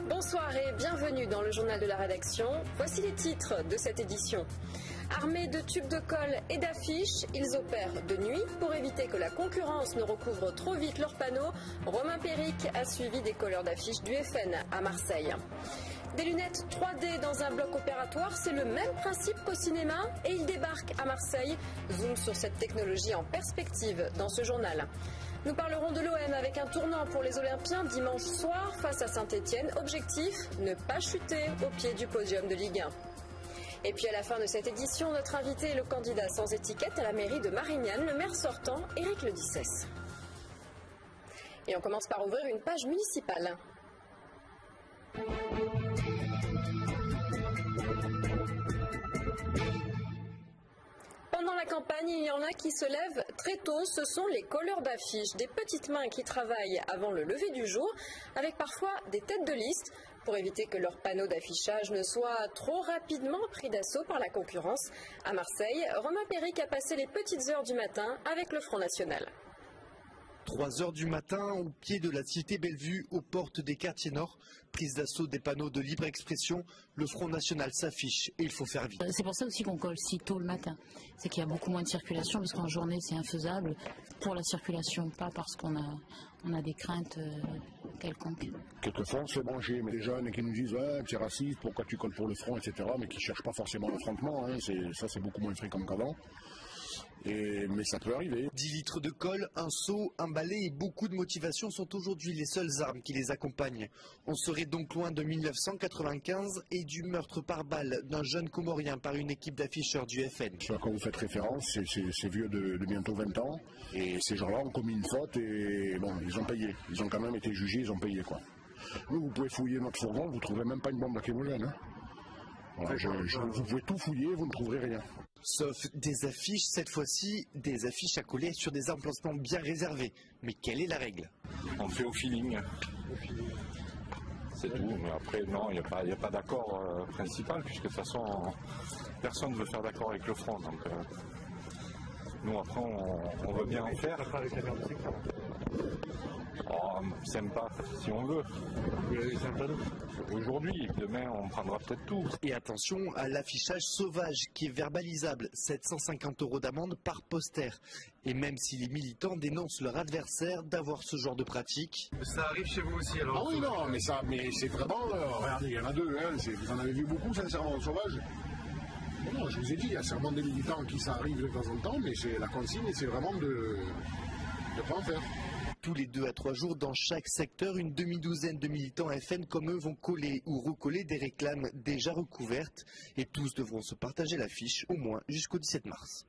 Bonsoir et bienvenue dans le journal de la rédaction. Voici les titres de cette édition. Armés de tubes de colle et d'affiches, ils opèrent de nuit pour éviter que la concurrence ne recouvre trop vite leurs panneaux. Romain Péric a suivi des colleurs d'affiches du FN à Marseille. Des lunettes 3D dans un bloc opératoire, c'est le même principe qu'au cinéma et il débarque à Marseille. Zoom sur cette technologie en perspective dans ce journal. Nous parlerons de l'OM avec un tournant pour les Olympiens dimanche soir face à Saint-Etienne. Objectif, ne pas chuter au pied du podium de Ligue 1. Et puis à la fin de cette édition, notre invité est le candidat sans étiquette à la mairie de Marignane, le maire sortant, Éric Ledissès. Et on commence par ouvrir une page municipale. Pendant la campagne, il y en a qui se lèvent très tôt, ce sont les colleurs d'affiches, des petites mains qui travaillent avant le lever du jour, avec parfois des têtes de liste, pour éviter que leurs panneaux d'affichage ne soient trop rapidement pris d'assaut par la concurrence. À Marseille, Romain Péric a passé les petites heures du matin avec le Front National. 3 heures du matin, au pied de la cité Bellevue, aux portes des quartiers nord, prise d'assaut des panneaux de libre expression, le Front National s'affiche et il faut faire vite. C'est pour ça aussi qu'on colle si tôt le matin. C'est qu'il y a beaucoup moins de circulation, parce qu'en journée c'est infaisable pour la circulation, pas parce qu'on a des craintes quelconques. Quelquefois on se fait brancher, mais des jeunes qui nous disent ouais, tu es raciste, pourquoi tu colles pour le front, etc. Mais qui ne cherchent pas forcément l'affrontement, hein. Ça c'est beaucoup moins fréquent qu'avant. Mais ça peut arriver. 10 litres de colle, un seau, un balai et beaucoup de motivation sont aujourd'hui les seules armes qui les accompagnent. On serait donc loin de 1995 et du meurtre par balle d'un jeune Comorien par une équipe d'afficheurs du FN. Ce à quoi vous faites référence, c'est vieux de bientôt 20 ans. Et ces gens-là ont commis une faute et bon, ils ont payé. Ils ont quand même été jugés, ils ont payé quoi. Vous pouvez fouiller notre fourgon, vous ne trouverez même pas une bombe lacrymogène. Hein. Voilà, vous pouvez tout fouiller, vous ne trouverez rien. Sauf des affiches, cette fois-ci, des affiches à coller sur des emplacements bien réservés. Mais quelle est la règle? On fait au feeling. C'est tout, mais après non, il n'y a pas d'accord principal, puisque de toute façon, personne ne veut faire d'accord avec le front. Donc, nous après, on veut bien en faire. Oh, sympa, si on veut. Aujourd'hui, demain, on prendra peut-être tout. Et attention à l'affichage sauvage qui est verbalisable, 750 € d'amende par poster. Et même si les militants dénoncent leur adversaire d'avoir ce genre de pratique. Ça arrive chez vous aussi alors? Ah oui, non, mais c'est vraiment, regardez, il y en a deux, hein, vous en avez vu beaucoup sincèrement sauvage. Non, je vous ai dit, il y a sûrement des militants qui ça arrive de temps en temps, mais la consigne, c'est vraiment de ne pas en faire. Tous les 2 à 3 jours, dans chaque secteur, une demi-douzaine de militants FN comme eux vont coller ou recoller des réclames déjà recouvertes. Et tous devront se partager l'affiche au moins jusqu'au 17 mars.